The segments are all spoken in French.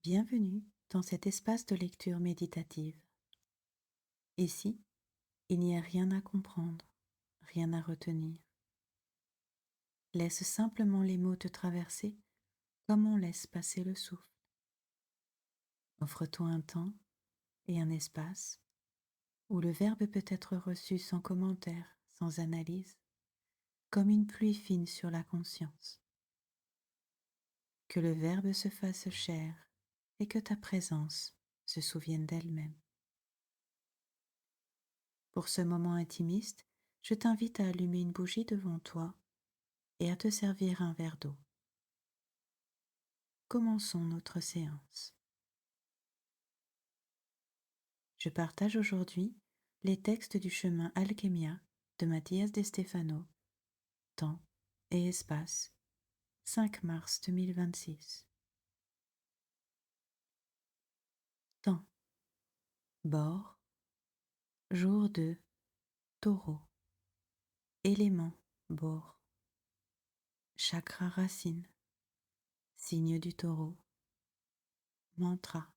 Bienvenue dans cet espace de lecture méditative. Ici, il n'y a rien à comprendre, rien à retenir. Laisse simplement les mots te traverser comme on laisse passer le souffle. Offre-toi un temps et un espace où le verbe peut être reçu sans commentaire, sans analyse, comme une pluie fine sur la conscience. Que le verbe se fasse chair et que ta présence se souvienne d'elle-même. Pour ce moment intimiste, je t'invite à allumer une bougie devant toi et à te servir un verre d'eau. Commençons notre séance. Je partage aujourd'hui les textes du chemin Alchemia de Mathias de Stefano, Temps et Espace, 5 mars 2026. Temps, bord, jour 2, taureau, élément, bord, chakra racine, signe du taureau, mantra,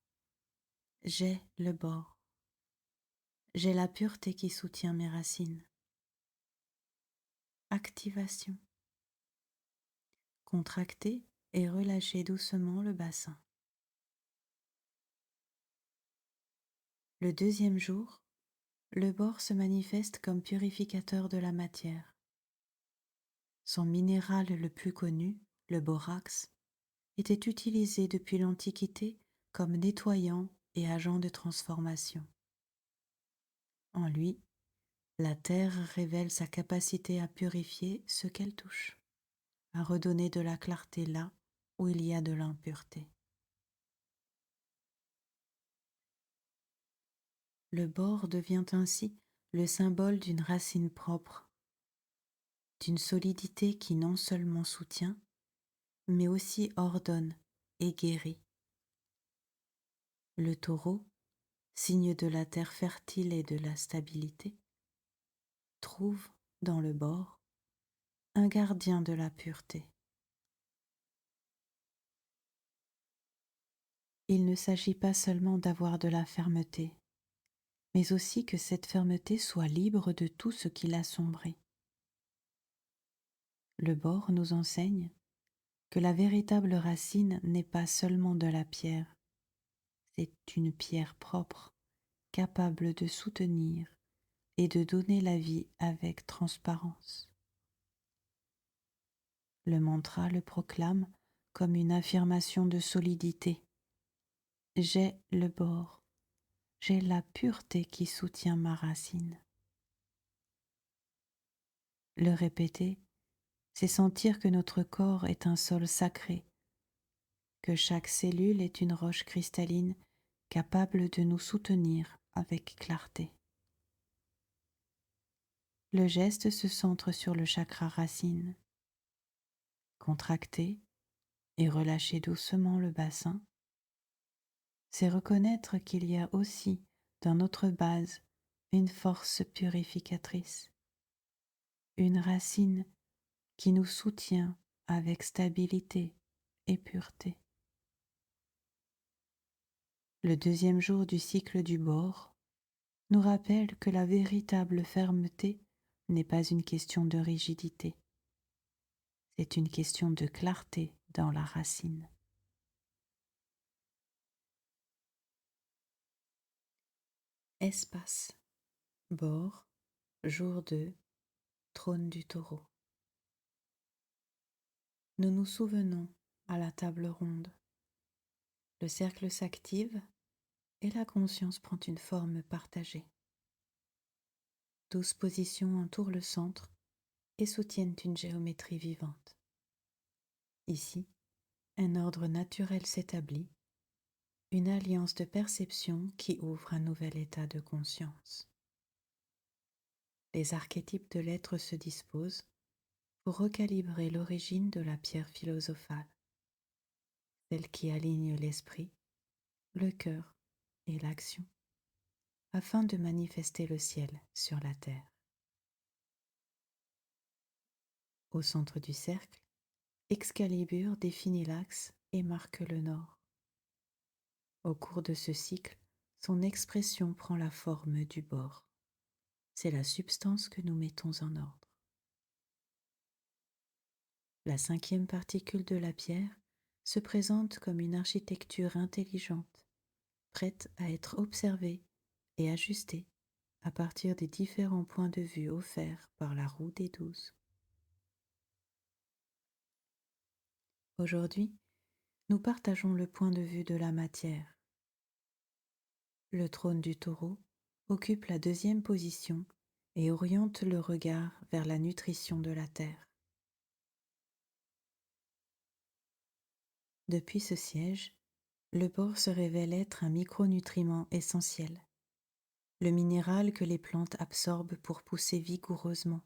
j'ai le bord, j'ai la pureté qui soutient mes racines. Activation. Contractez et relâchez doucement le bassin. Le deuxième jour, le bore se manifeste comme purificateur de la matière. Son minéral le plus connu, le borax, était utilisé depuis l'Antiquité comme nettoyant et agent de transformation. En lui, la terre révèle sa capacité à purifier ce qu'elle touche, à redonner de la clarté là où il y a de l'impureté. Le bore devient ainsi le symbole d'une racine propre, d'une solidité qui non seulement soutient, mais aussi ordonne et guérit. Le taureau, signe de la terre fertile et de la stabilité, trouve dans le bord un gardien de la pureté. Il ne s'agit pas seulement d'avoir de la fermeté, mais aussi que cette fermeté soit libre de tout ce qui l'assombrit. Le bord nous enseigne que la véritable racine n'est pas seulement de la pierre, c'est une pierre propre, capable de soutenir et de donner la vie avec transparence. Le mantra le proclame comme une affirmation de solidité. J'ai le bord, j'ai la pureté qui soutient ma racine. Le répéter, c'est sentir que notre corps est un sol sacré, que chaque cellule est une roche cristalline capable de nous soutenir avec clarté. Le geste se centre sur le chakra racine. Contracter et relâcher doucement le bassin, c'est reconnaître qu'il y a aussi dans notre base une force purificatrice, une racine qui nous soutient avec stabilité et pureté. Le deuxième jour du cycle du bord nous rappelle que la véritable fermeté n'est pas une question de rigidité, c'est une question de clarté dans la racine. Espace, bord, jour 2, trône du taureau. Nous nous souvenons à la table ronde. Le cercle s'active et la conscience prend une forme partagée. 12 positions entourent le centre et soutiennent une géométrie vivante. Ici, un ordre naturel s'établit, une alliance de perception qui ouvre un nouvel état de conscience. Les archétypes de l'être se disposent pour recalibrer l'origine de la pierre philosophale, celle qui aligne l'esprit, le cœur et l'action, afin de manifester le ciel sur la terre. Au centre du cercle, Excalibur définit l'axe et marque le nord. Au cours de ce cycle, son expression prend la forme du bore. C'est la substance que nous mettons en ordre. La cinquième particule de la pierre se présente comme une architecture intelligente, prête à être observée et ajustée à partir des différents points de vue offerts par la roue des 12. Aujourd'hui, nous partageons le point de vue de la matière. Le trône du taureau occupe la deuxième position et oriente le regard vers la nutrition de la terre. Depuis ce siège, le bore se révèle être un micronutriment essentiel, le minéral que les plantes absorbent pour pousser vigoureusement.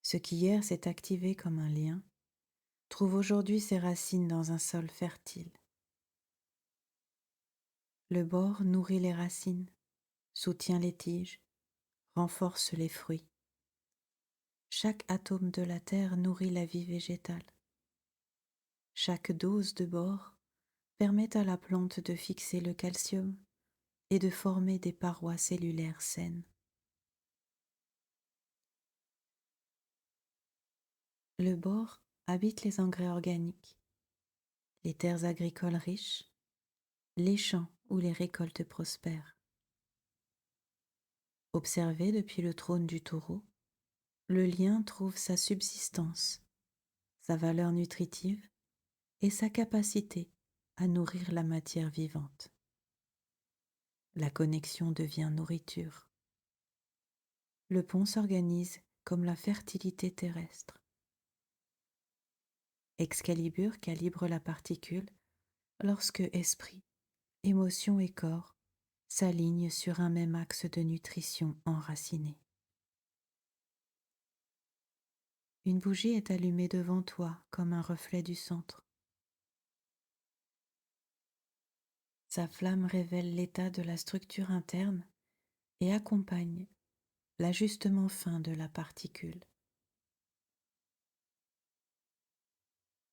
Ce qui hier s'est activé comme un lien trouve aujourd'hui ses racines dans un sol fertile. Le bore nourrit les racines, soutient les tiges, renforce les fruits. Chaque atome de la terre nourrit la vie végétale. Chaque dose de bore permet à la plante de fixer le calcium et de former des parois cellulaires saines. Le bore habite les engrais organiques, les terres agricoles riches, les champs où les récoltes prospèrent. Observé depuis le trône du taureau, le lien trouve sa subsistance, sa valeur nutritive et sa capacité à nourrir la matière vivante. La connexion devient nourriture. Le pont s'organise comme la fertilité terrestre. Excalibur calibre la particule lorsque esprit, émotion et corps s'alignent sur un même axe de nutrition enraciné. Une bougie est allumée devant toi comme un reflet du centre. Sa flamme révèle l'état de la structure interne et accompagne l'ajustement fin de la particule.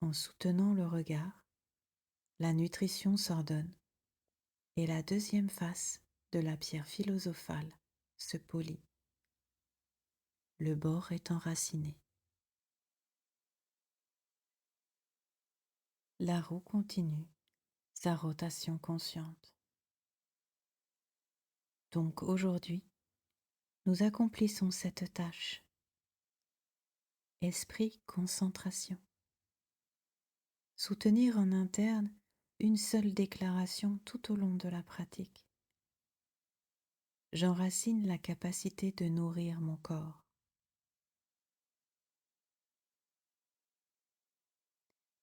En soutenant le regard, la nutrition s'ordonne et la deuxième face de la pierre philosophale se polit. Le bord est enraciné. La roue continue sa rotation consciente. Donc aujourd'hui, nous accomplissons cette tâche. Esprit, concentration. Soutenir en interne une seule déclaration tout au long de la pratique. J'enracine la capacité de nourrir mon corps.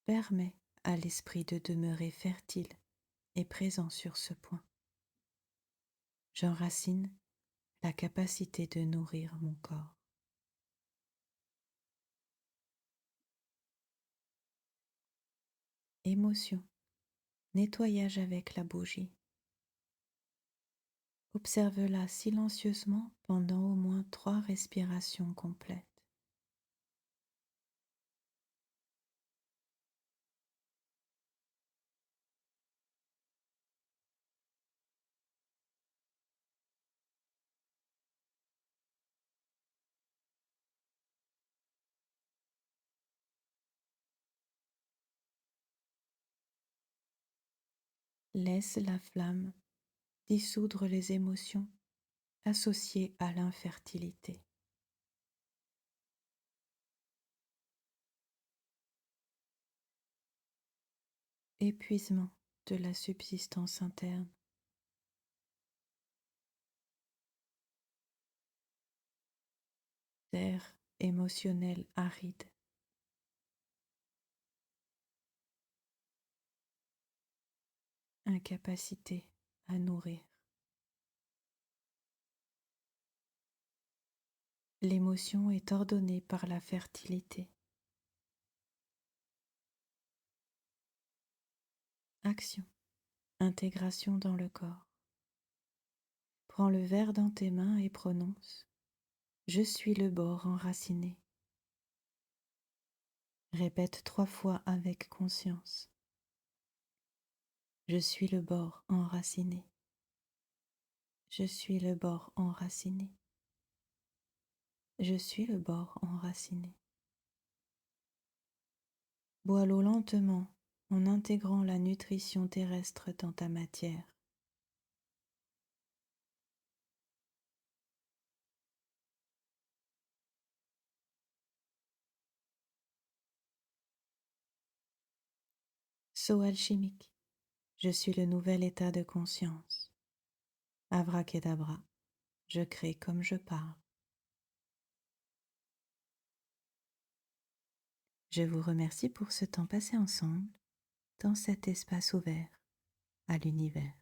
Permets à l'esprit de demeurer fertile et présent sur ce point. J'enracine la capacité de nourrir mon corps. Émotion, nettoyage avec la bougie. Observe-la silencieusement pendant au moins 3 respirations complètes. Laisse la flamme dissoudre les émotions associées à l'infertilité. Épuisement de la subsistance interne. Terre émotionnelle aride. Incapacité à nourrir. L'émotion est ordonnée par la fertilité. Action. Intégration dans le corps. Prends le verre dans tes mains et prononce « Je suis le bord enraciné ». Répète 3 fois avec conscience. Je suis le bord enraciné. Je suis le bord enraciné. Je suis le bord enraciné. Bois l'eau lentement en intégrant la nutrition terrestre dans ta matière. Saut alchimique. Je suis le nouvel état de conscience. Abracadabra. Je crée comme je parle. Je vous remercie pour ce temps passé ensemble dans cet espace ouvert à l'univers.